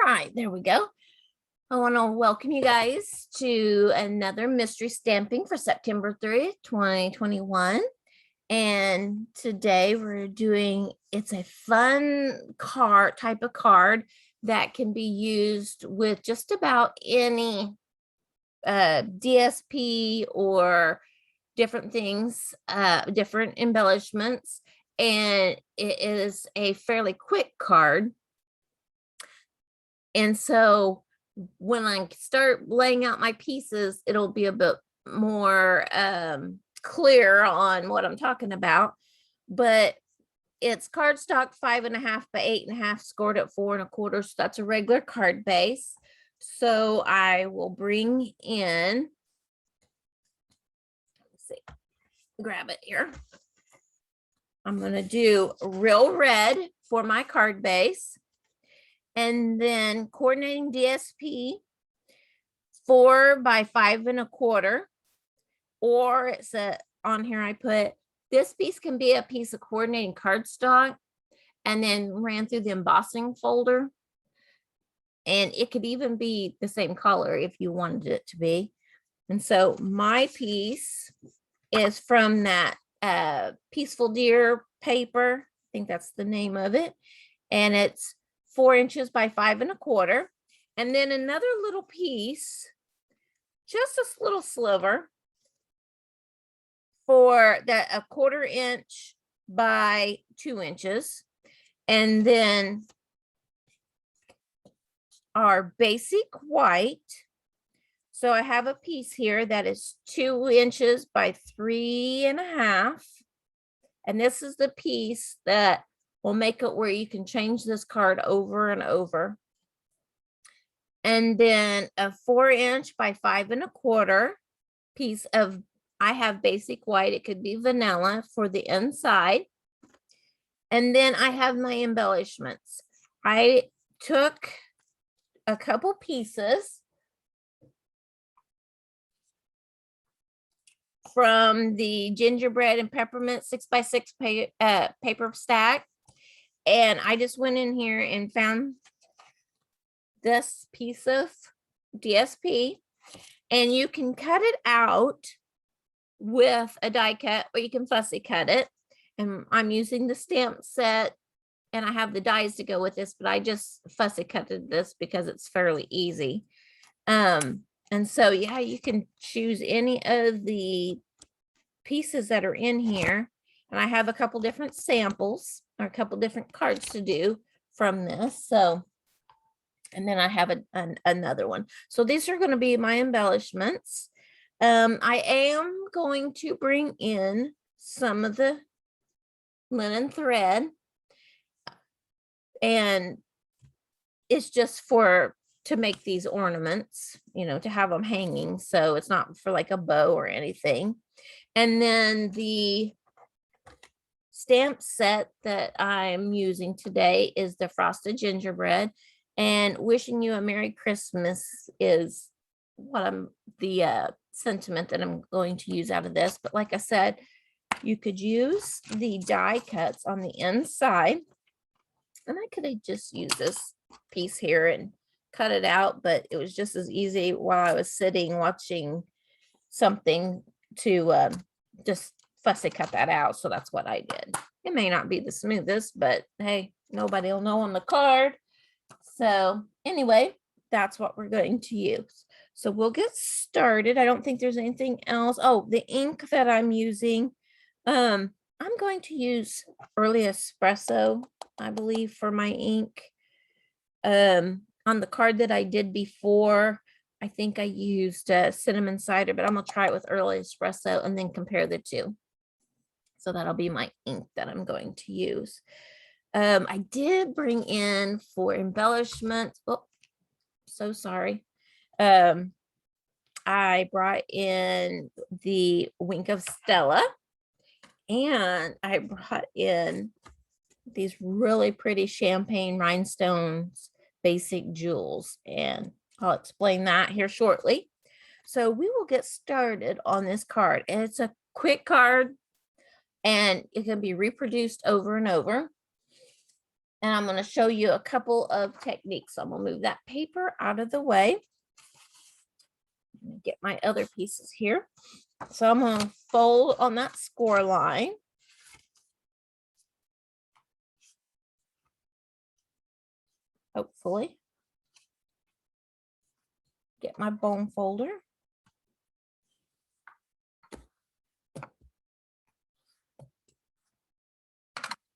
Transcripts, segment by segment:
right, there we go. I want to welcome you guys to another mystery stamping for September 30th, 2021. And today we're doing, it's a fun card, type of card that can be used with just about any DSP or different things, different embellishments. And it is a fairly quick card. And so when I start laying out my pieces, it'll be a bit more clear on what I'm talking about. But it's cardstock 5.5 by 8.5, scored at 4 1/4. So that's a regular card base. So I will bring in, let's see, grab it here. I'm going to do real red for my card base. And then coordinating DSP 4 by 5 1/4, or it's on here I put this piece can be a piece of coordinating cardstock and then ran through the embossing folder, and it could even be the same color if you wanted it to be. And so my piece is from that Peaceful Deer paper. I think that's the name of it, and it's 4 inches by 5 1/4. And then another little piece, just a little sliver for that, 1/4 inch by 2 inches. And then our basic white. So I have a piece here that is 2 inches by 3.5. And this is the piece that will make it where you can change this card over and over. And then a 4 inch by 5 1/4 piece of, I have basic white. It could be vanilla for the inside. And then I have my embellishments. I took a couple pieces from the gingerbread and peppermint 6x6 paper stack. And I just went in here and found this piece of DSP, and you can cut it out with a die cut, or you can fussy cut it. And I'm using the stamp set, and I have the dies to go with this, but I just fussy cutted this because it's fairly easy. And so, yeah, you can choose any of the pieces that are in here. And I have a couple different samples, or a couple different cards to do from this. So, and then I have another one. So these are going to be my embellishments. I am going to bring in some of the linen thread, and it's just to make these ornaments, to have them hanging. So it's not for like a bow or anything. And then the stamp set that I'm using today is the Frosted Gingerbread, and Wishing You a Merry Christmas is the sentiment that I'm going to use out of this. But like I said, you could use the die cuts on the inside, and I could have just used this piece here and cut it out, but it was just as easy while I was sitting watching something to just fussy cut that out. So that's what I did. It may not be the smoothest, but hey, nobody will know on the card. So anyway, that's what we're going to use. So we'll get started. I don't think there's anything else. Oh, the ink that I'm using, I'm going to use Early Espresso, I believe, for my ink. On the card that I did before, I think I used cinnamon cider, but I'm gonna try it with Early Espresso and then compare the two. So that'll be my ink that I'm going to use. I did bring in for embellishment. Oh, so sorry. I brought in the Wink of Stella, and I brought in these really pretty champagne rhinestones basic jewels, and I'll explain that here shortly. So we will get started on this card, and it's a quick card, and it can be reproduced over and over. And I'm going to show you a couple of techniques. I'm going to move that paper out of the way. Get my other pieces here. So I'm going to fold on that score line. Hopefully. Get my bone folder.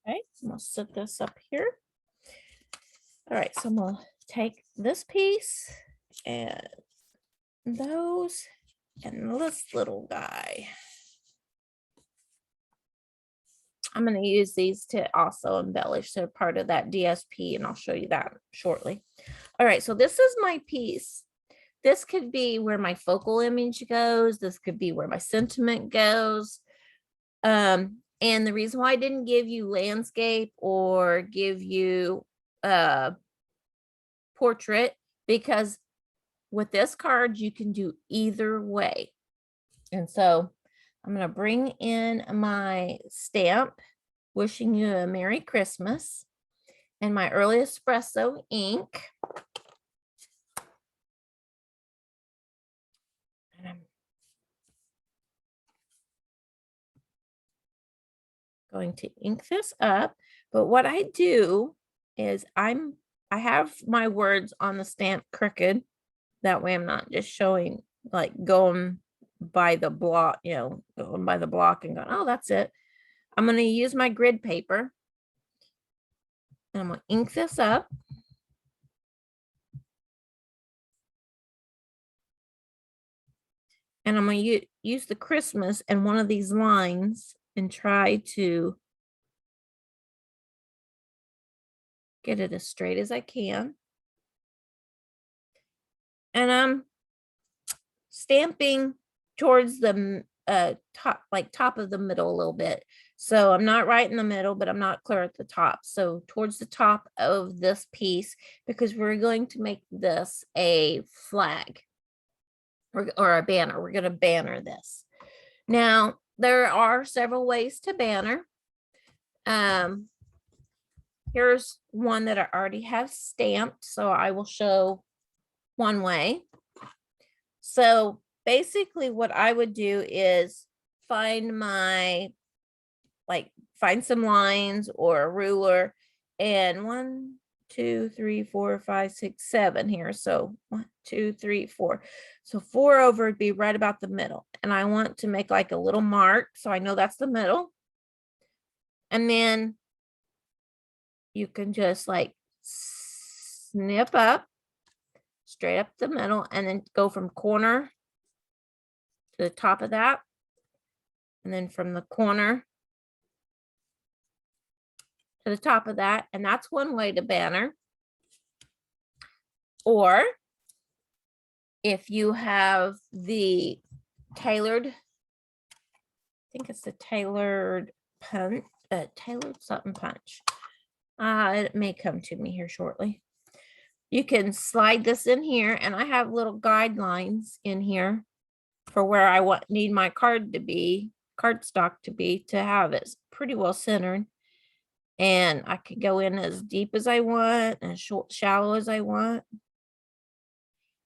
Okay, I'm going to set this up here. All right, so I'm going to take this piece and those and this little guy. I'm going to use these to also embellish. They're part of that DSP, and I'll show you that shortly. All right, so this is my piece. This could be where my focal image goes. This could be where my sentiment goes. And the reason why I didn't give you landscape or give you portrait, because with this card, you can do either way. And so I'm going to bring in my stamp, wishing you a Merry Christmas, and my early espresso ink. And I'm going to ink this up. But what I do is I have my words on the stamp crooked. That way I'm not just showing, like going by the block, going by the block and going, oh, that's it. I'm going to use my grid paper. And I'm going to ink this up. And I'm going to use the Christmas and one of these lines and try to get it as straight as I can. And I'm stamping towards the top of the middle a little bit. So I'm not right in the middle, but I'm not clear at the top. So towards the top of this piece, because we're going to make this a flag or a banner. We're going to banner this. Now, there are several ways to banner. Here's one that I already have stamped, so I will show one way. So basically what I would do is find some lines or a ruler, and 1, 2, 3, 4, 5, 6, 7 here. So 1, 2, 3, 4. So 4 over would be right about the middle. And I want to make like a little mark, so I know that's the middle. And then you can just like snip up straight up the middle and then go from corner to the top of that. And then from the corner to the top of that. And that's one way to banner. Or if you have the tailored, I think it's the tailored punch, tailored something punch. It may come to me here shortly. You can slide this in here, and I have little guidelines in here for where I need my cardstock to be to have it pretty well centered. And I could go in as deep as I want and shallow as I want.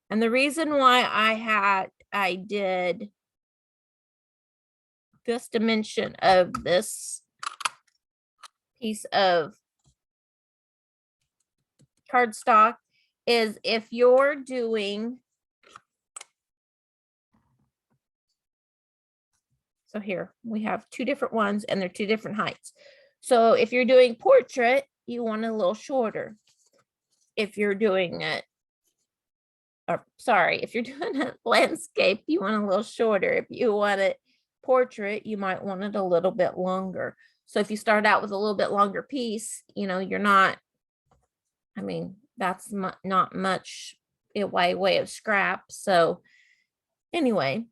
And the reason why I did this dimension of this piece of cardstock is if you're doing, so here we have 2 different ones and they're 2 different heights. So if you're doing portrait, you want it a little shorter. If you're doing it, if you're doing a landscape, you want a little shorter. If you want it portrait, you might want it a little bit longer. So if you start out with a little bit longer piece, you're not, that's not much way of scrap. So anyway,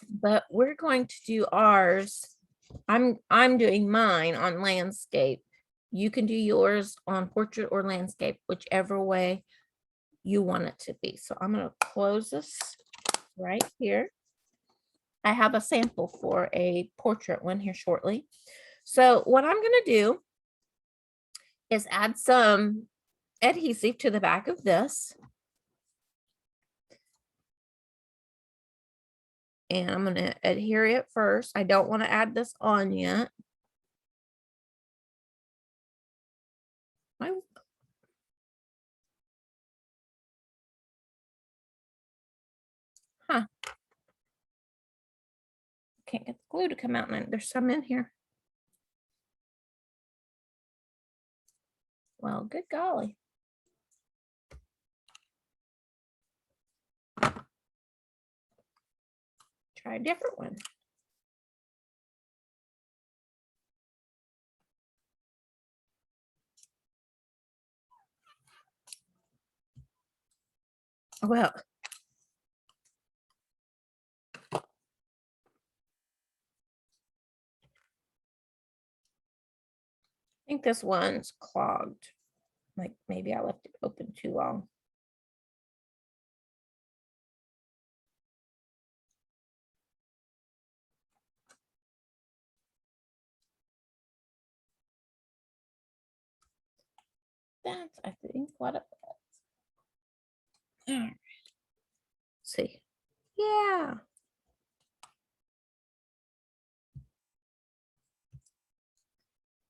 but we're going to do ours. I'm doing mine on landscape. You can do yours on portrait or landscape, whichever way you want it to be. So I'm going to close this right here. I have a sample for a portrait one here shortly. So what I'm going to do is add some adhesive to the back of this. And I'm going to adhere it first. I don't want to add this on yet. Huh. Can't get the glue to come out, and there's some in here. Well, good golly. Try a different one. Well, I think this one's clogged. Like maybe I left it open too long. That's, I think, what it was. All right. See. Yeah.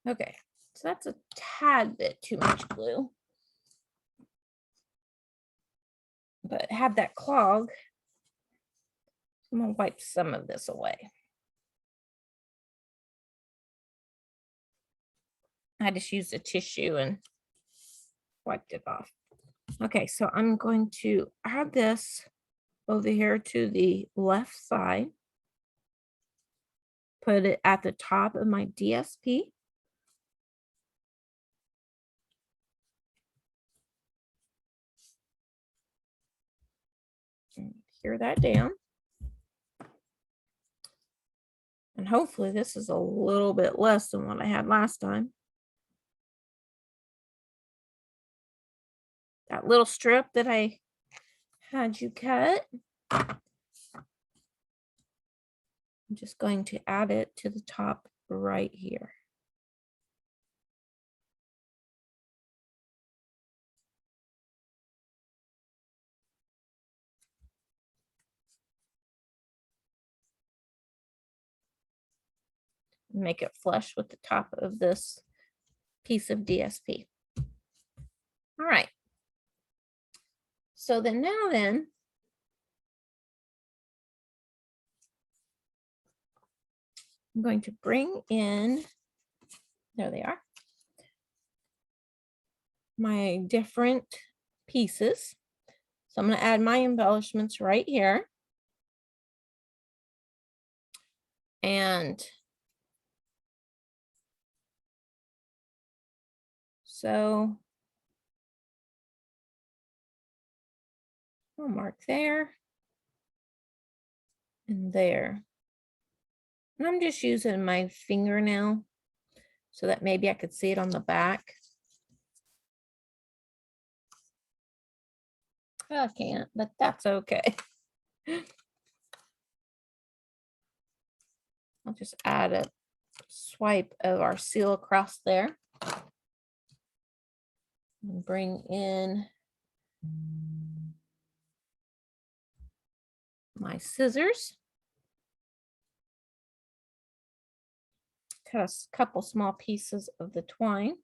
Okay. So that's a tad bit too much glue. But have that clog. I'm going to wipe some of this away. I just used a tissue and wiped it off. Okay, so I'm going to add this over here to the left side. Put it at the top of my DSP. And adhere that down. And hopefully this is a little bit less than what I had last time. That little strip that I had you cut. I'm just going to add it to the top right here. Make it flush with the top of this piece of DSP. All right. So then I'm going to bring in, there they are, my different pieces. So I'm going to add my embellishments right here. And so I'll mark there and there. And I'm just using my fingernail so that maybe I could see it on the back. I can't, but that's okay. I'll just add a swipe of our seal across there. And bring in my scissors. Cut a couple small pieces of the twine.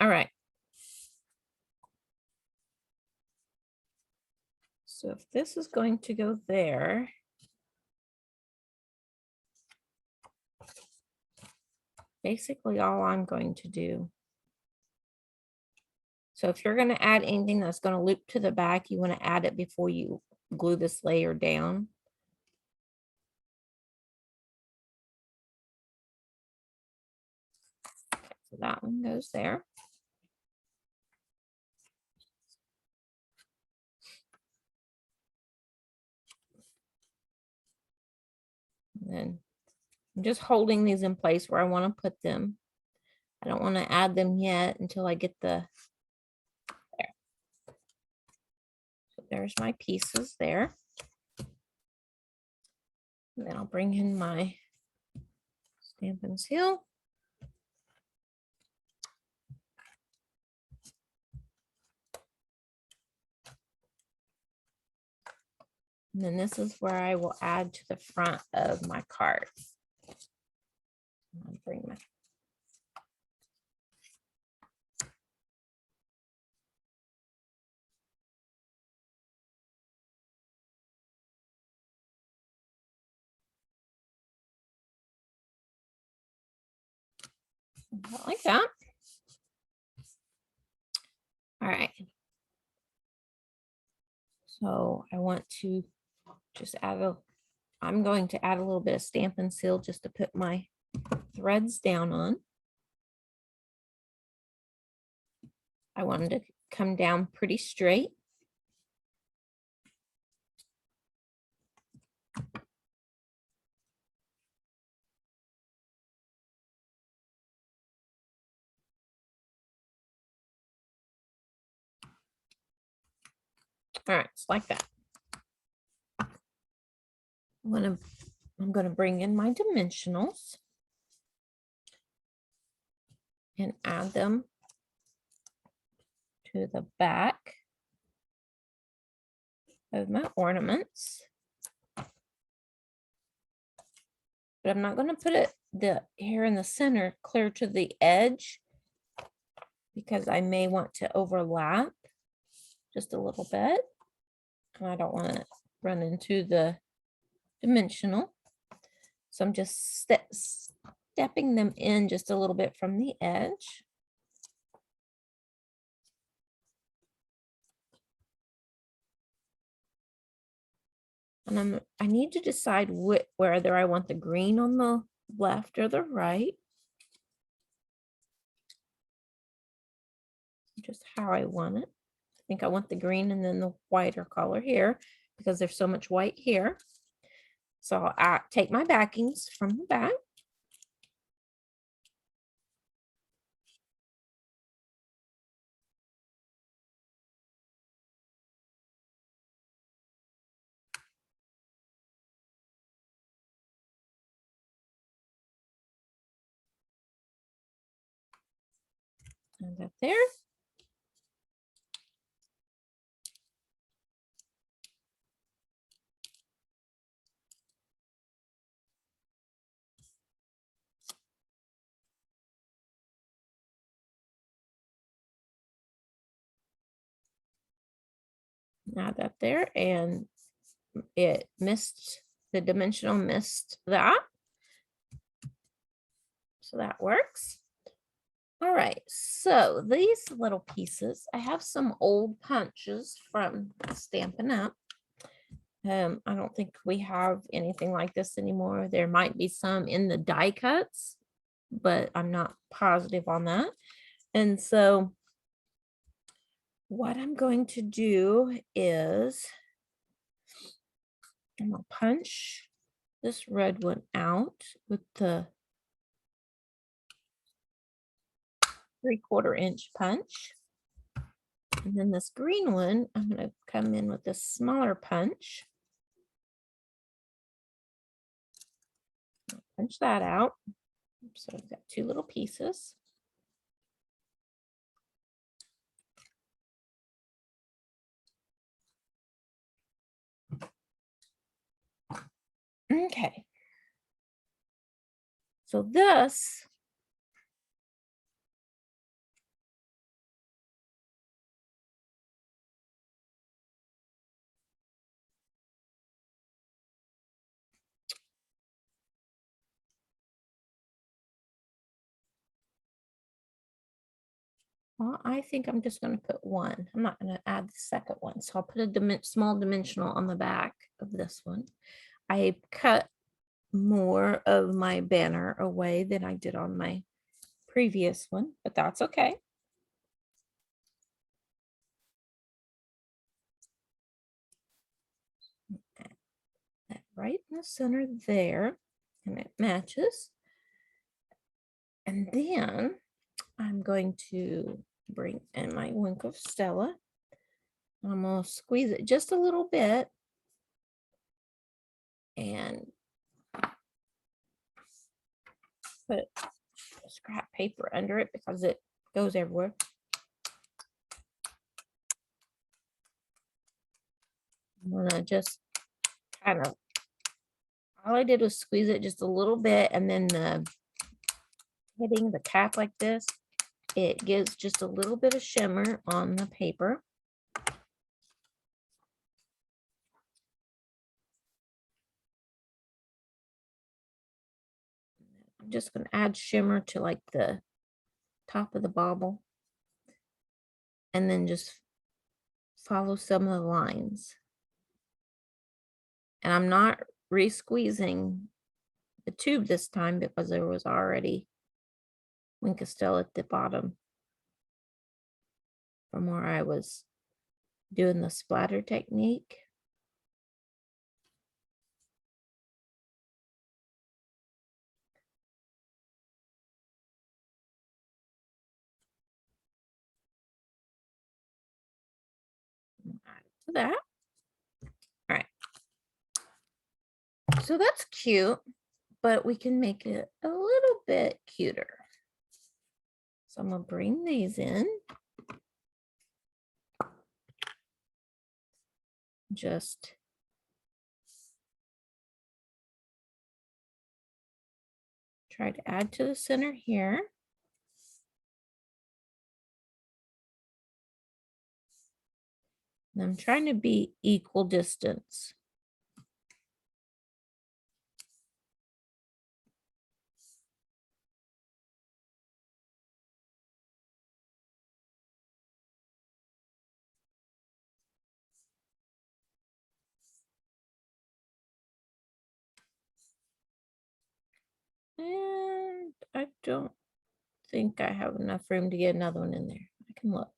All right. So if this is going to go there, basically all I'm going to do. So if you're going to add anything that's going to loop to the back, you want to add it before you glue this layer down. So that one goes there. And then I'm just holding these in place where I want to put them. I don't want to add them yet until I get the, there. So there's my pieces there. And then I'll bring in my Stampin' Seal. And then this is where I will add to the front of my card. I'll bring my like that. All right. So I want to just I'm going to add a little bit of Stampin' Seal just to put my threads down on. I want them to come down pretty straight. All right, it's like that. I'm going to bring in my dimensionals and add them to the back of my ornaments. But I'm not going to put it here in the center clear to the edge because I may want to overlap just a little bit. And I don't want to run into the dimensional. So I'm just stepping them in just a little bit from the edge. And I need to decide whether I want the green on the left or the right. Just how I want it. I think I want the green and then the whiter color here because there's so much white here. So I'll take my backings from the back. And that there. Add that there, and it missed the dimensional, missed that. So that works. All right, so these little pieces, I have some old punches from Stampin' Up. I don't think we have anything like this anymore. There might be some in the die cuts, but I'm not positive on that. And so what I'm going to do is I'm gonna punch this red one out with the 3/4 inch punch. And then this green one, I'm going to come in with this smaller punch. Punch that out. So I've got two little pieces. Okay. So this well, I think I'm just going to put one. I'm not going to add the second one. So I'll put a small dimensional on the back of this one. I cut more of my banner away than I did on my previous one, but that's okay. That right in the center there, and it matches. And then I'm going to bring in my Wink of Stella. I'm going to squeeze it just a little bit and put scrap paper under it because it goes everywhere. I'm going to just kind of, all I did was squeeze it just a little bit, and then hitting the cap like this, it gives just a little bit of shimmer on the paper. I'm just going to add shimmer to like the top of the bauble, and then just follow some of the lines. And I'm not re-squeezing the tube this time because there was already Wink still at the bottom from where I was doing the splatter technique. Add it to that. All right. So that's cute, but we can make it a little bit cuter. So I'm gonna bring these in. Just try to add to the center here. And I'm trying to be equal distance. And I don't think I have enough room to get another one in there. I can look.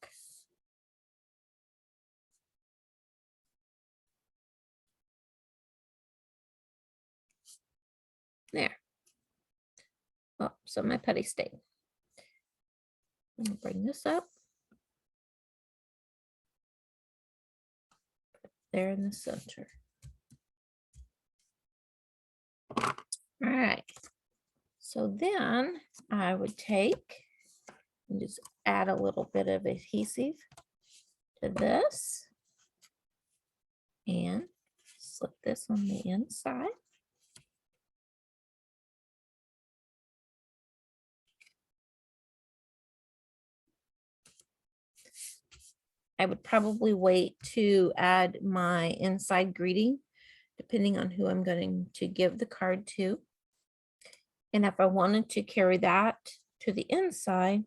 There. Oh, so my putty stayed. I'm gonna bring this up. Put it there in the center. All right. So then I would take and just add a little bit of adhesive to this and slip this on the inside. I would probably wait to add my inside greeting, depending on who I'm going to give the card to. And if I wanted to carry that to the inside,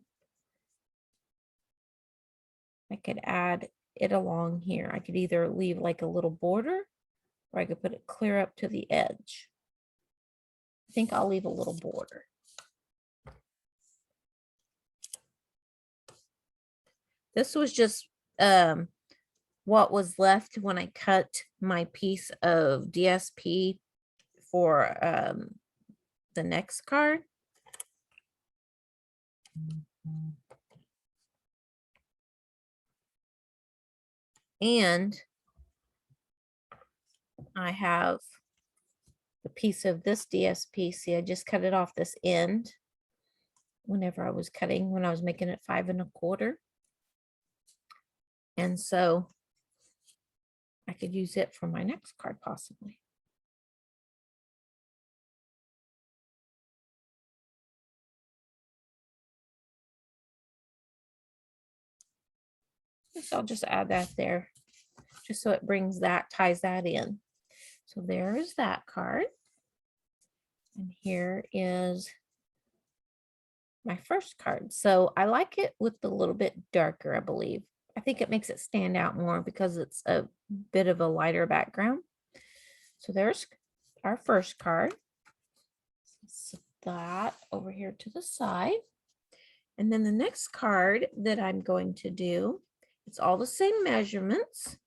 I could add it along here. I could either leave like a little border, or I could put it clear up to the edge. I think I'll leave a little border. This was just what was left when I cut my piece of DSP for the next card. And I have the piece of this DSP. See, I just cut it off this end whenever I was cutting, when I was making it 5 1/4. And so I could use it for my next card possibly. So I'll just add that there, just so it brings that, ties that in. So there is that card. And here is my first card. So I like it with a little bit darker, I believe. I think it makes it stand out more because it's a bit of a lighter background. So there's our first card. Set that over here to the side. And then the next card that I'm going to do, it's all the same measurements,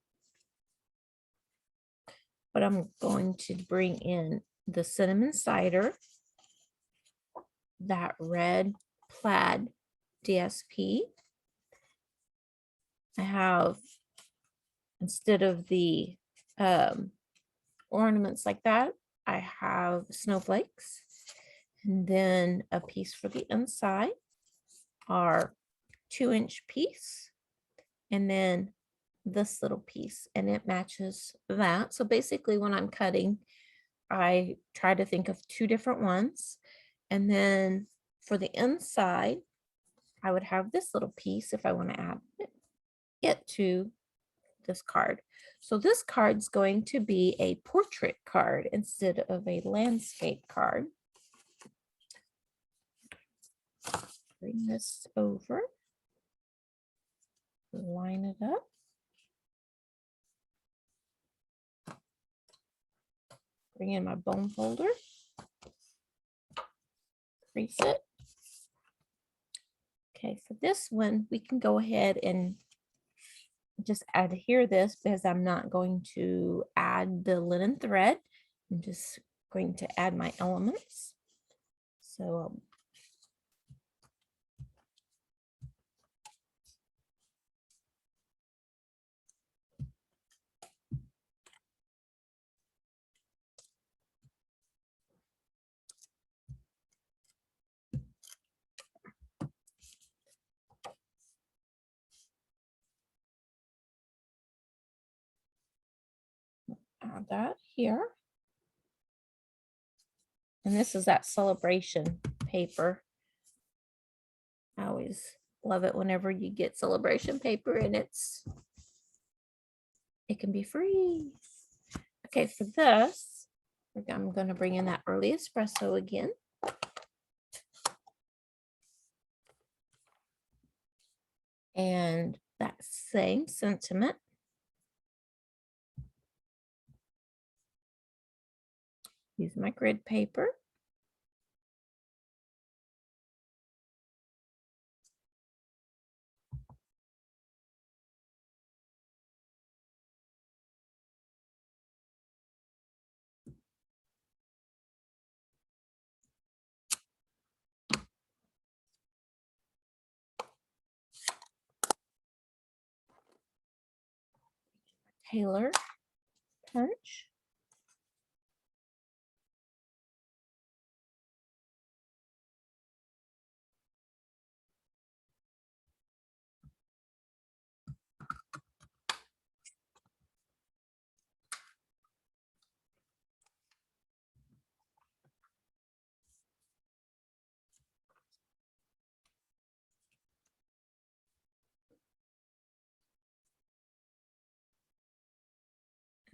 but I'm going to bring in the cinnamon cider, that red plaid DSP. I have, instead of the ornaments like that, I have snowflakes, and then a piece for the inside, our 2-inch piece, and then this little piece and it matches that. So basically when I'm cutting, I try to think of two different ones. And then for the inside, I would have this little piece if I want to add it to this card. So this card's going to be a portrait card instead of a landscape card. Bring this over, line it up. Bring in my bone folder, crease it. Okay, for this one, we can go ahead and just adhere this because I'm not going to add the linen thread. I'm just going to add my elements. So add that here. And this is that celebration paper. I always love it whenever you get celebration paper and it can be free. Okay, for this, I'm going to bring in that early espresso again. And that same sentiment. Use my grid paper. Tailor punch.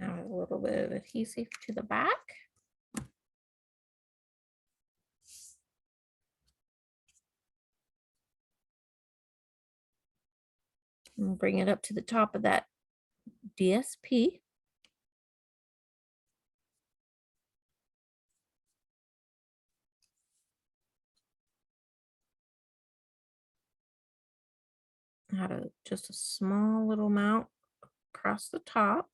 Add a little bit of adhesive to the back. And bring it up to the top of that DSP. Add just a small little amount across the top.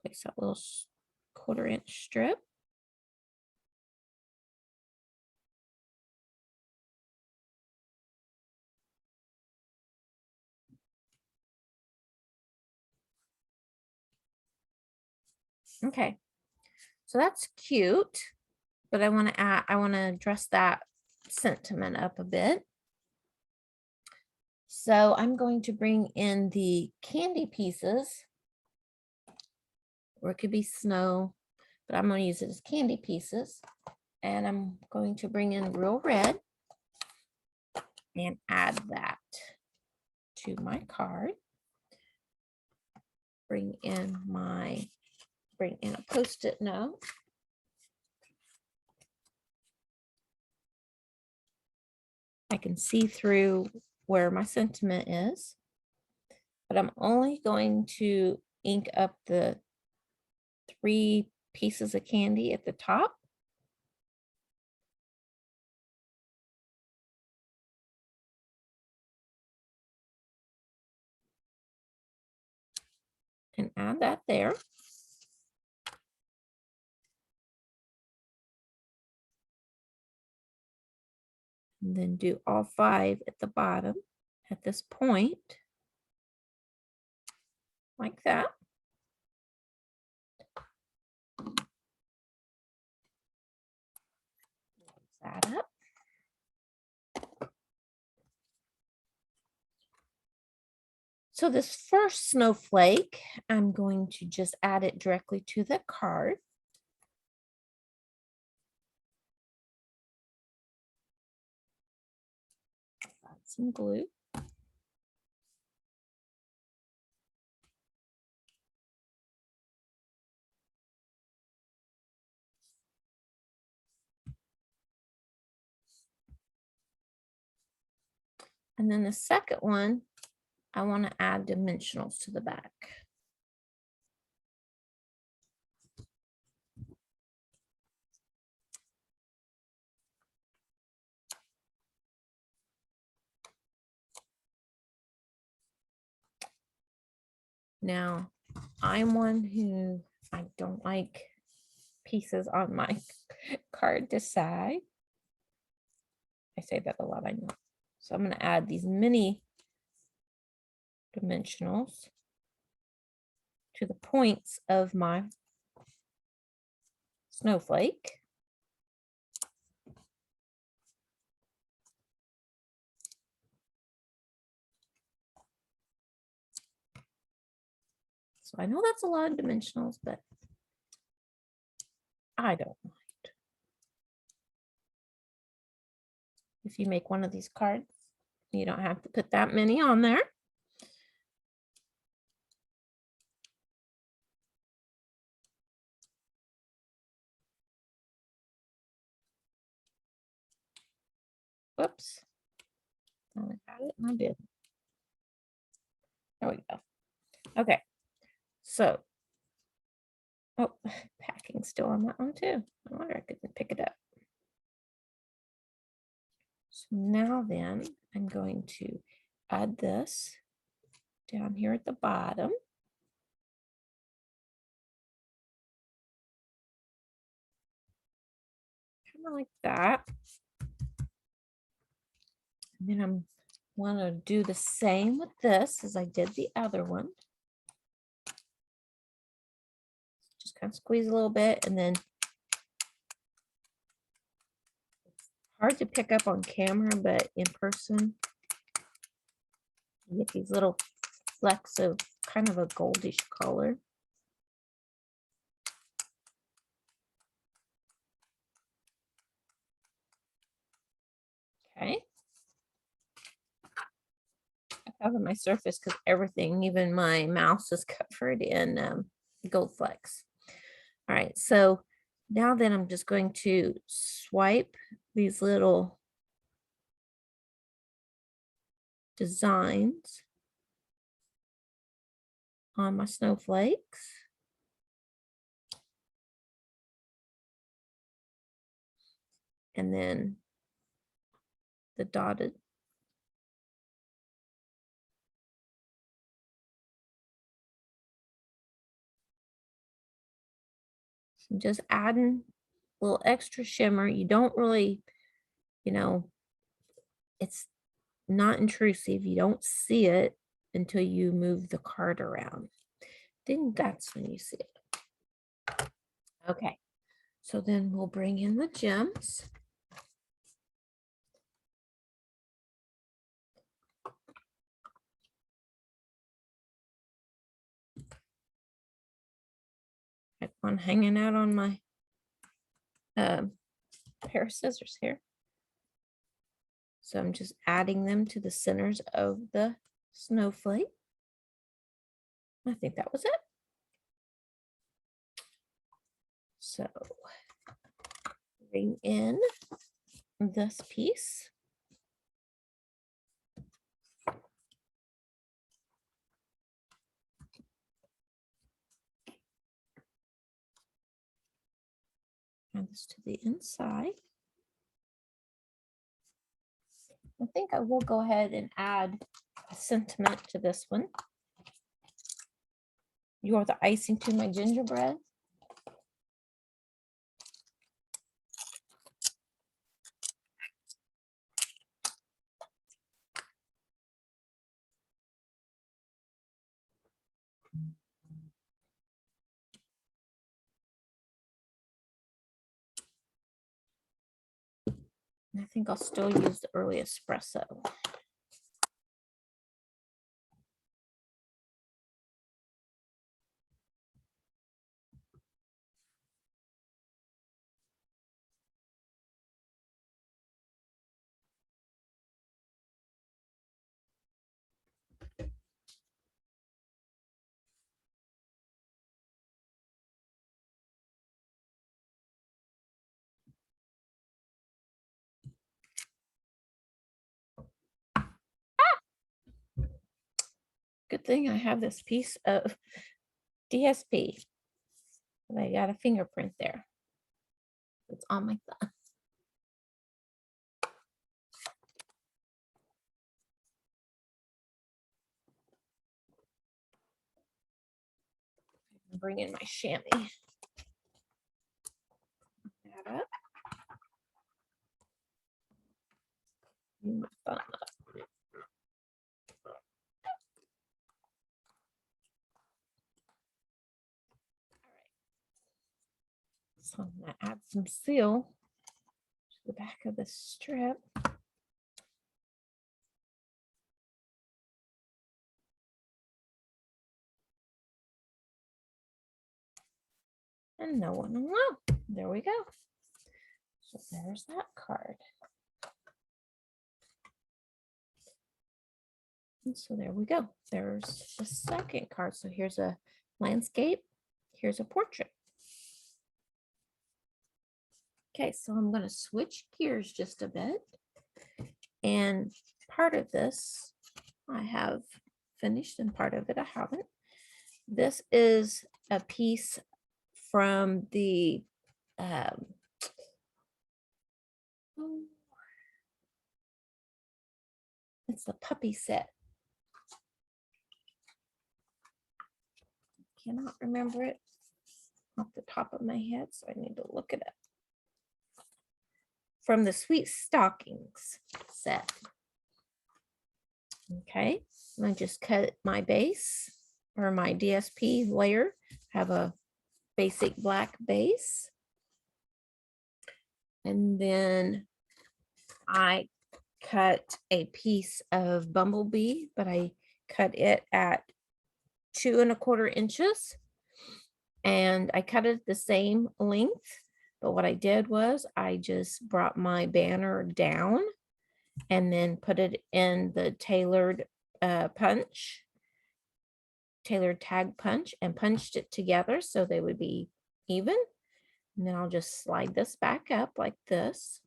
Place that little 1/4 inch strip. Okay, so that's cute, but I want to dress that sentiment up a bit. So I'm going to bring in the candy pieces, or it could be snow, but I'm going to use it as candy pieces. And I'm going to bring in real red and add that to my card. Bring in a Post-it note. I can see through where my sentiment is, but I'm only going to ink up the 3 pieces of candy at the top. And add that there. And then do all 5 at the bottom at this point, like that. Close that up. So this first snowflake, I'm going to just add it directly to the card. Add some glue. And then the second one, I want to add dimensionals to the back. Now, I'm one who I don't like pieces on my card to side. I say that a lot, I know. So I'm going to add these mini dimensionals to the points of my snowflake. So I know that's a lot of dimensionals, but I don't mind. If you make one of these cards, you don't have to put that many on there. Whoops. I got it and I did. There we go. Okay. So, oh, packing still on that one too. I wonder I couldn't pick it up. So now then I'm going to add this down here at the bottom. Kind of like that. And then I'm want to do the same with this as I did the other one. Just kind of squeeze a little bit, and then it's hard to pick up on camera, but in person you get these little flecks of kind of a goldish color. Okay. I cover my surface because everything, even my mouse, is covered in gold flecks. All right, so now then I'm just going to swipe these little designs on my snowflakes. And then the dotted. So just adding a little extra shimmer. You don't really, it's not intrusive. You don't see it until you move the card around. Then that's when you see it. Okay, so then we'll bring in the gems. I have one hanging out on my pair of scissors here. So I'm just adding them to the centers of the snowflake. I think that was it. So bring in this piece. Add this to the inside. I think I will go ahead and add a sentiment to this one. You're the icing to my gingerbread. And I think I'll still use the early espresso. good thing I have this piece of DSP. I got a fingerprint there. It's on my thumb. Bring in my chamois. That up. My thumb up. So I'm going to add some seal to the back of the strip. And no one will know. There we go. So there's that card. And so there we go. There's the second card. So here's a landscape. Here's a portrait. Okay, so I'm going to switch gears just a bit. And part of this I have finished and part of it I haven't. This is a piece from the it's the puppy set. Cannot remember it off the top of my head, so I need to look it up. From the Sweet Stockings set. Okay, I just cut my base or my DSP layer. Have a basic black base. And then I cut a piece of Bumblebee, but I cut it at 2 1/4 inches. And I cut it the same length. But what I did was I just brought my banner down and then put it in the tailored tailored tag punch, and punched it together so they would be even. And then I'll just slide this back up like this.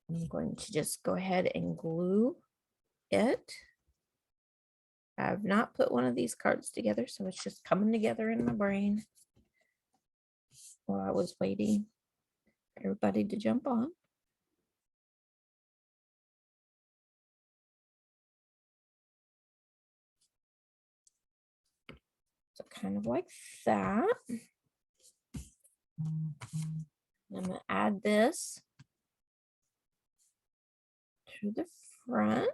I'm going to just go ahead and glue it. I've not put one of these cards together, so it's just coming together in my brain while I was waiting for everybody to jump on. So kind of like that. I'm going to add this to the front.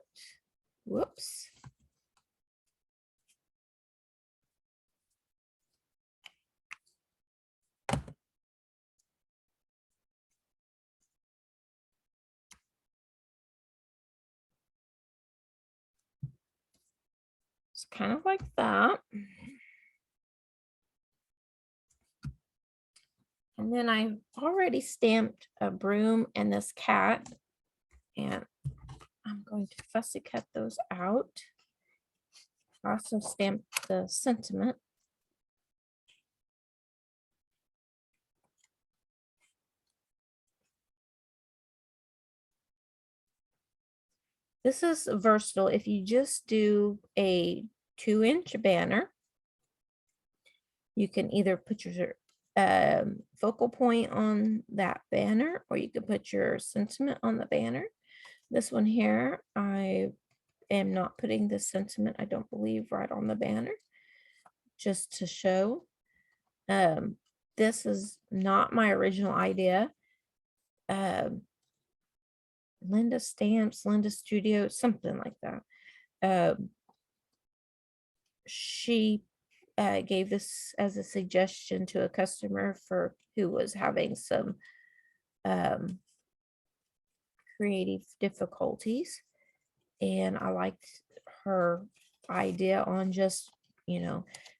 Whoops. It's kind of like that. And then I've already stamped a broom and this cat, and I'm going to fussy cut those out. I also stamped the sentiment. This is versatile. If you just do a 2-inch banner, you can either put your focal point on that banner, or you can put your sentiment on the banner. This one here, I am not putting the sentiment, I don't believe, right on the banner, just to show. This is not my original idea. Linda Stamps, Linda Studio, something like that. She gave this as a suggestion to a customer for who was having some creative difficulties, and I liked her idea on just,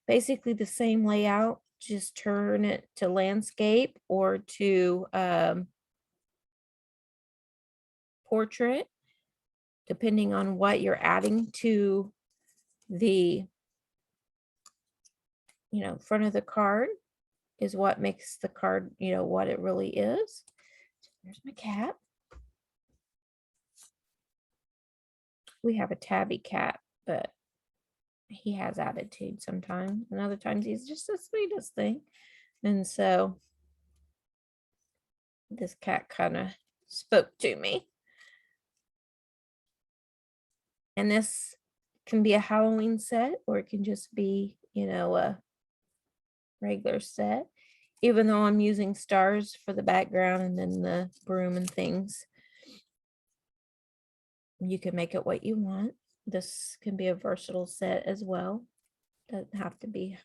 basically the same layout, just turn it to landscape or to portrait, depending on what you're adding to the front of the card is what makes the card, what it really is. So there's my cat. We have a tabby cat but he has attitude sometimes, and other times he's just the sweetest thing. And so this cat kind of spoke to me. And this can be a Halloween set, or it can just be, you know, a regular set. Even though I'm using stars for the background and then the broom and things, you can make it what you want. This can be a versatile set as well. Doesn't have to be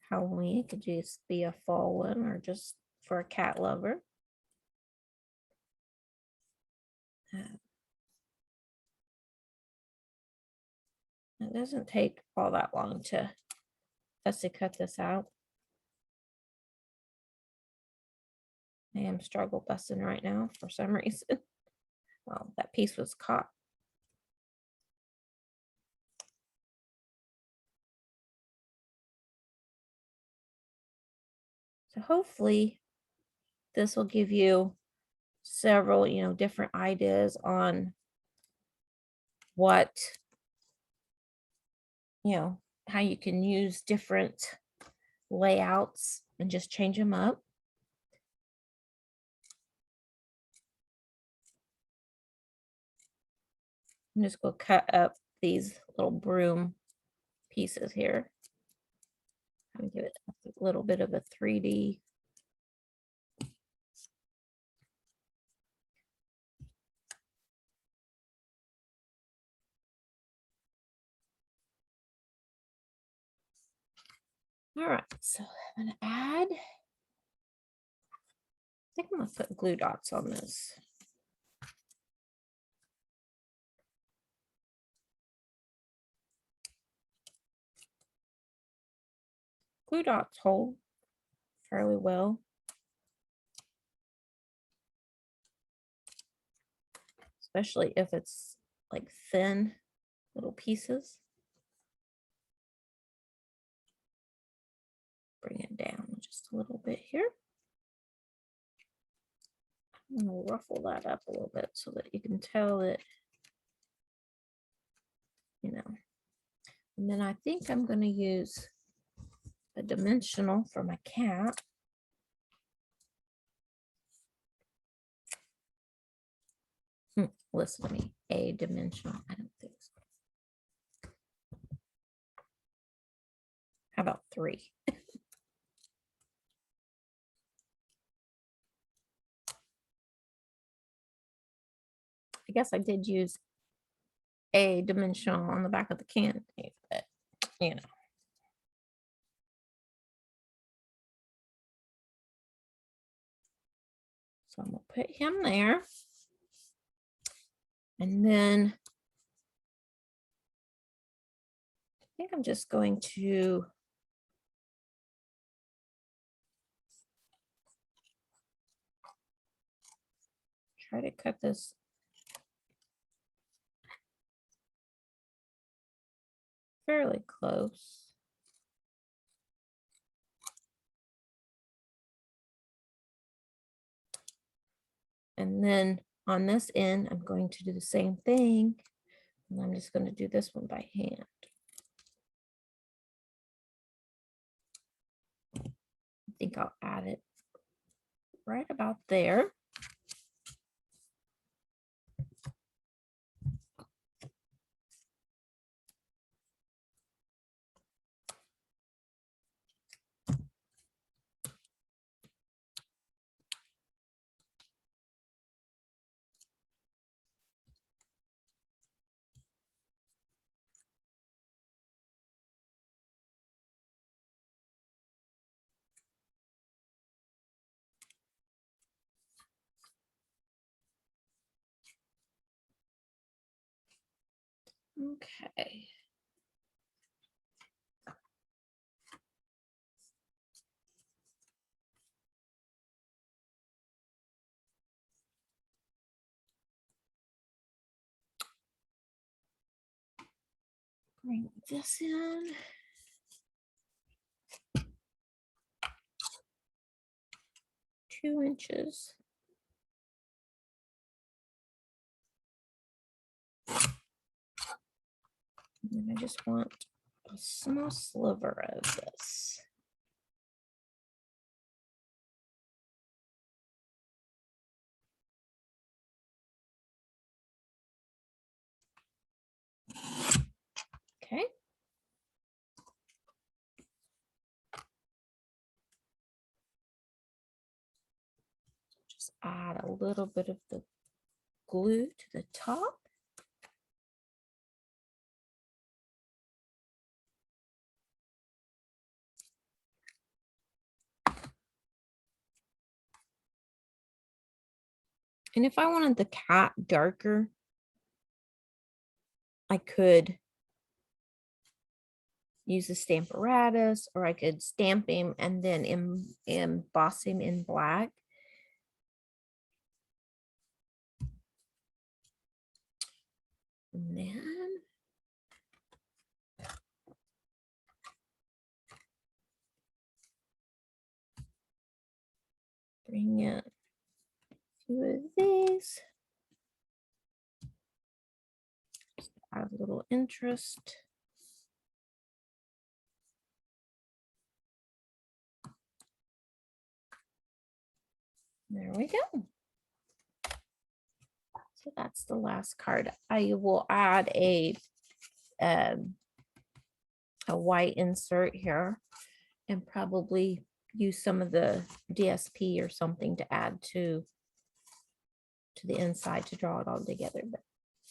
Halloween. It could just be a fall one or just for a cat lover. It doesn't take all that long to fussy cut this out. I am struggle bussing right now for some reason. Well, that piece was caught. So hopefully this will give you several, you know, different ideas on what, you know, how you can use different layouts and just change them up. I'm just going to cut up these little broom pieces here and give it a little bit of a 3D. All right, so I'm going to add, I think I'm going to put glue dots on this. Glue dots hold fairly well. Especially if it's like thin little pieces. Bring it down just a little bit here. I'm going to ruffle that up a little bit so that you can tell that, you know. And then I think I'm going to use a dimensional for my cat. Listen to me, a dimensional. I don't think so. How about 3? I guess I did use a dimensional on the back of the can, but you know. So I'm gonna put him there. And then I think I'm just going to try to cut this fairly close. And then on this end, I'm going to do the same thing. And I'm just going to do this one by hand. I think I'll add it right about there. Okay. Bring this in. $2. And I just want a small sliver of this. Okay. Just add a little bit of the glue to the top. And if I wanted the cat darker, I could use the Stamparatus, or I could stamp him and then emboss him in black. And then bring in a few of these. Just add a little interest. There we go. So that's the last card. I will add a white insert here and probably use some of the DSP or something to add to the inside to draw it all together. But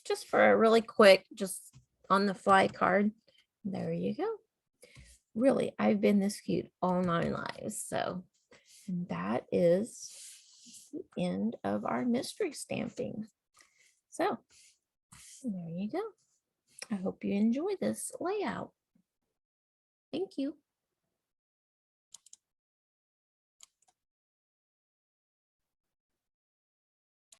just for a really quick, just on the fly card, there you go. Really, I've been this cute all 9 lives. So, and that is the end of our mystery stamping. So there you go. I hope you enjoy this layout. Thank you.